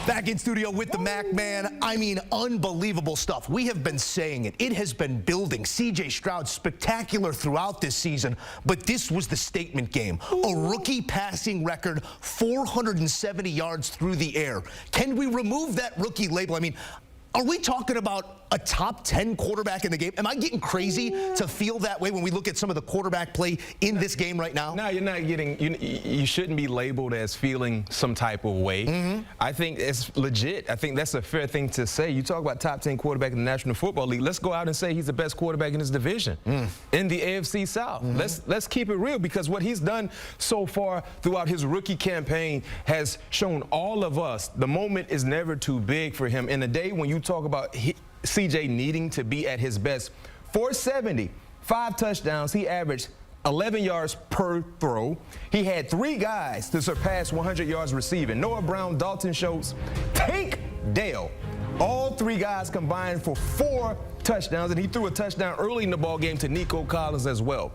Back in studio with the Mac Man. I mean, unbelievable stuff. We have been saying it. It has been building. CJ Strouds, spectacular throughout this season, but this was the statement game. A rookie passing record, 470 yards through the air. Can we remove that rookie label? I mean, are we talking about a top 10 quarterback in the game? Am I getting crazy to feel that way when we look at some of the quarterback play in this game right now? No, you're not getting, you shouldn't be labeled as feeling some type of way. I think it's legit. I think that's a fair thing to say. You talk about top 10 quarterback in the National Football League. Let's go out and say he's the best quarterback in his division in the AFC South. Let's keep it real, because what he's done so far throughout his rookie campaign has shown all of us the moment is never too big for him. In a day when you talk about CJ needing to be at his best, 470, 5 touchdowns. He averaged 11 yards per throw. He had 3 guys to surpass 100 yards receiving. Noah Brown, Dalton Schultz, Tank Dale. All 3 guys combined for 4 touchdowns, and he threw a touchdown early in the ball game to Nico Collins as well.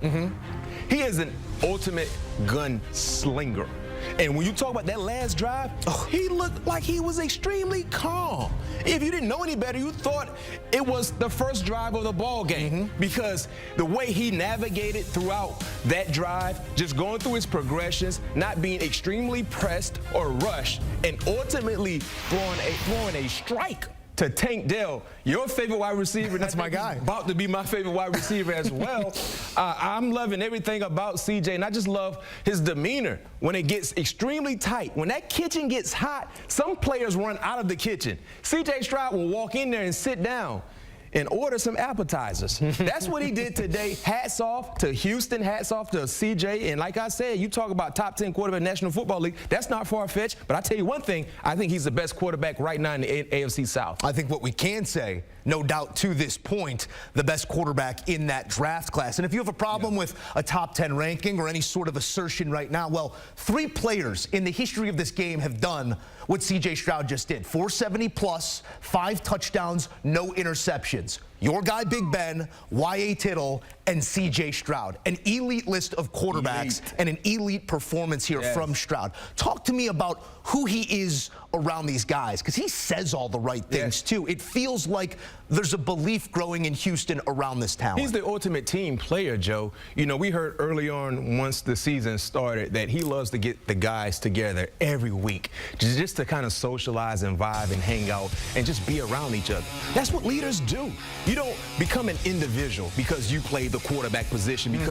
He is an ultimate gunslinger. And when you talk about that last drive, he looked like he was extremely calm. If you didn't know any better, you thought it was the first drive of the ball game, because the way he navigated throughout that drive, just going through his progressions, not being extremely pressed or rushed, and ultimately throwing a strike to Tank Dell, your favorite wide receiver. That's my guy. About to be my favorite wide receiver as well. I'm loving everything about CJ, and I just love his demeanor when it gets extremely tight. When that kitchen gets hot, some players run out of the kitchen. CJ Stroud will walk in there and sit down and order some appetizers. That's what he did today. Hats off to Houston, hats off to CJ. And like I said, you talk about top 10 quarterback in the National Football League. That's not far-fetched, but I tell you one thing, I think he's the best quarterback right now in the AFC South. I think what we can say, no doubt to this point, the best quarterback in that draft class. And if you have a problem with a top 10 ranking or any sort of assertion right now, well, 3 players in the history of this game have done what CJ Stroud just did. 470 plus, 5 touchdowns, no interceptions. Your guy, Big Ben, Y.A. Tittle, and CJ Stroud. An elite list of quarterbacks and an elite performance here from Stroud. Talk to me about who he is around these guys, because he says all the right things, too. It feels like there's a belief growing in Houston around this talent. He's the ultimate team player, Joe. You know, we heard early on, once the season started, that he loves to get the guys together every week just to kind of socialize and vibe and hang out and just be around each other. That's what leaders do. You don't become an individual because you play the quarterback position, because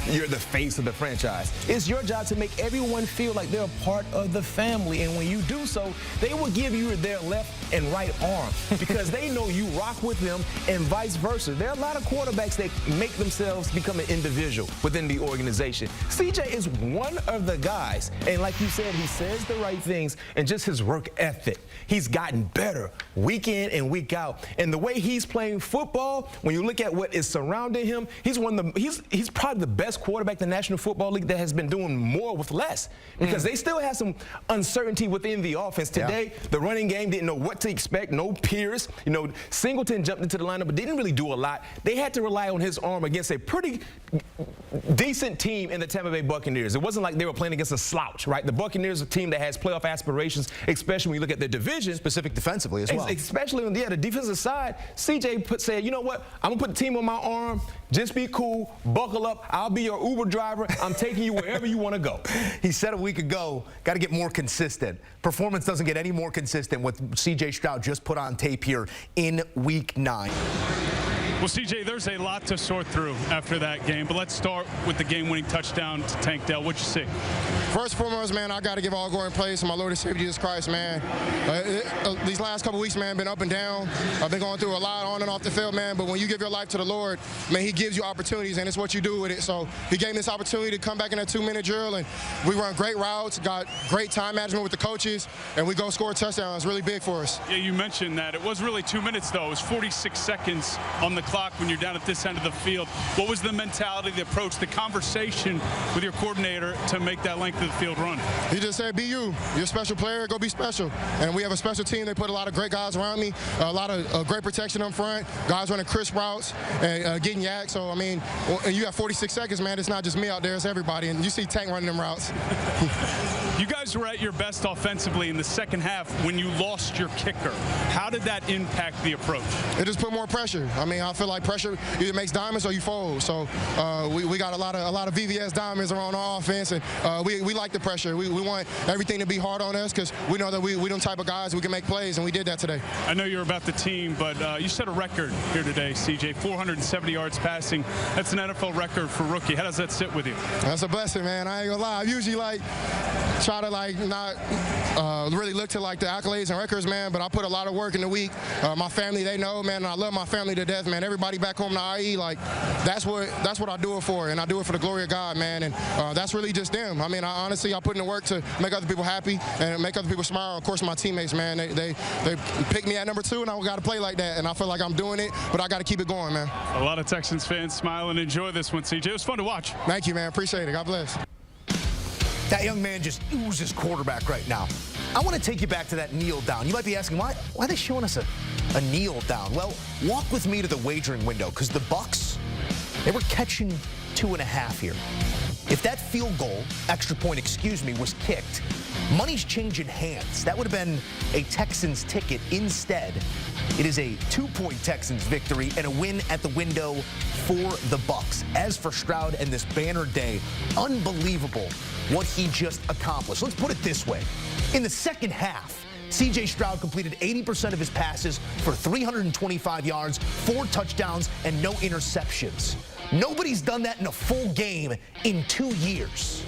you're the face of the franchise. It's your job to make everyone feel like they're a part of the family, and when you do so, they will give you their left and right arm because they know you rock with them, and vice versa. There are a lot of quarterbacks that make themselves become an individual within the organization. CJ is one of the guys, and like you said, he says the right things, and just his work ethic. He's gotten better week in and week out, and the way he's playing football, when you look at what is surrounding him, he's probably the best quarterback in the National Football League that has been doing more with less, because they still have some uncertainty within the offense. Today, the running game didn't know what to expect. No Pierce. You know, Singleton jumped into the lineup but didn't really do a lot. They had to rely on his arm against a pretty decent team in the Tampa Bay Buccaneers. It wasn't like they were playing against a slouch, right? The Buccaneers are a team that has playoff aspirations, especially when you look at their division. Specific defensively as well. Especially on the defensive side. CJ said, you know what? I'm going to put the team on my arm. Just be cool. Buckle up. I'll be your Uber driver. I'm taking you wherever you want to go. He said a week ago, got to get more consistent. Performance doesn't get any more consistent with CJ Stroud just put on tape here in Week 9. Well, CJ, there's a lot to sort through after that game, but let's start with the game-winning touchdown to Tank Dell. What'd you see? First and foremost, man, I got to give all glory and praise to my Lord and Savior Jesus Christ, man. These last couple weeks, man, been up and down. I've been going through a lot on and off the field, man, but when you give your life to the Lord, man, he gives you opportunities, and it's what you do with it. So he gave me this opportunity to come back in that 2-minute drill, and we run great routes, got great time management with the coaches, and we go score a touchdown. It's really big for us. Yeah, you mentioned that. It was really 2 minutes, though. It was 46 seconds on the clock when you're down at this end of the field. What was the mentality, the approach, the conversation with your coordinator to make that length of the field run? He just said, be you. You're a special player. Go be special. And we have a special team. They put a lot of great guys around me, a lot of great protection up front, guys running crisp routes and getting yak. So, I mean, and you got 46 seconds, man. It's not just me out there. It's everybody. And you see Tank running them routes. You guys were at your best offensively in the second half when you lost your kicker. How did that impact the approach? It just put more pressure. I mean, I feel like pressure either makes diamonds or you fold. So we got a lot of VVS diamonds around our offense, and we like the pressure. We want everything to be hard on us because we know that we them type of guys, we can make plays, and we did that today. I know you're about the team, but you set a record here today, CJ, 470 yards passing. That's an NFL record for rookie. How does that sit with you? That's a blessing, man. I ain't gonna lie. I usually try to not really look to the accolades and records, man, but I put a lot of work in the week. My family, they know, man, and I love my family to death, man. Everybody back home in the IE, that's what I do it for, and I do it for the glory of God, man, and that's really just them. I mean, honestly, I put in the work to make other people happy and make other people smile. Of course, my teammates, man, they picked me at number 2, and I got to play like that, and I feel like I'm doing it, but I got to keep it going, man. A lot of Texans fans smile and enjoy this one, CJ. It was fun to watch. Thank you, man. Appreciate it. God bless. That young man just oozes quarterback right now. I want to take you back to that kneel down. You might be asking, why are they showing us a kneel down? Well, walk with me to the wagering window, because the Bucs, they were catching 2.5 here. If that field goal, extra point, was kicked, money's changing hands. That would have been a Texans ticket. Instead, it is a 2-point Texans victory and a win at the window for the Bucs. As for Stroud and this banner day, unbelievable what he just accomplished. Let's put it this way. In the second half, CJ Strouds completed 80% of his passes for 325 yards, 4 touchdowns, and no interceptions. Nobody's done that in a full game in 2 years.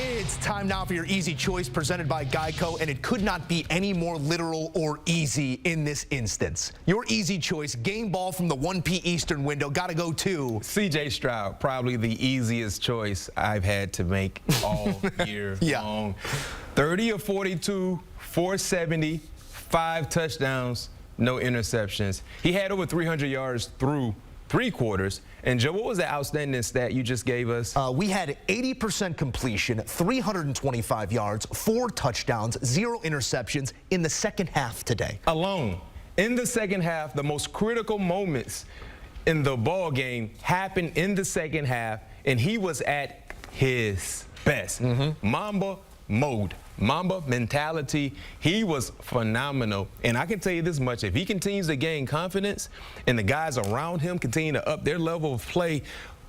It's time now for your easy choice presented by Geico, and it could not be any more literal or easy in this instance. Your easy choice, game ball from the 1 p. Eastern window, got to go to CJ Strouds, probably the easiest choice I've had to make all year long. 30 of 42, 470, 5 touchdowns, no interceptions. He had over 300 yards through 3 quarters. And Joe, what was the outstanding stat you just gave us? We had 80% completion, 325 yards, 4 touchdowns, 0 interceptions in the second half today. Alone. In the second half, the most critical moments in the ball game happened in the second half, and he was at his best. Mamba mode. Mamba mentality. He was phenomenal. And I can tell you this much, if he continues to gain confidence and the guys around him continue to up their level of play,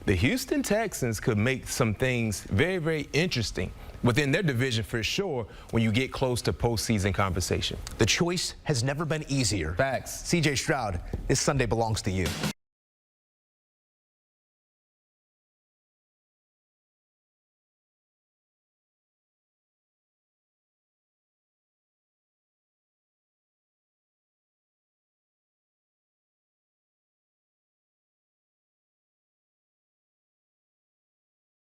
the Houston Texans could make some things very, very interesting within their division for sure when you get close to postseason conversation. The choice has never been easier. Facts. CJ Strouds, this Sunday belongs to you.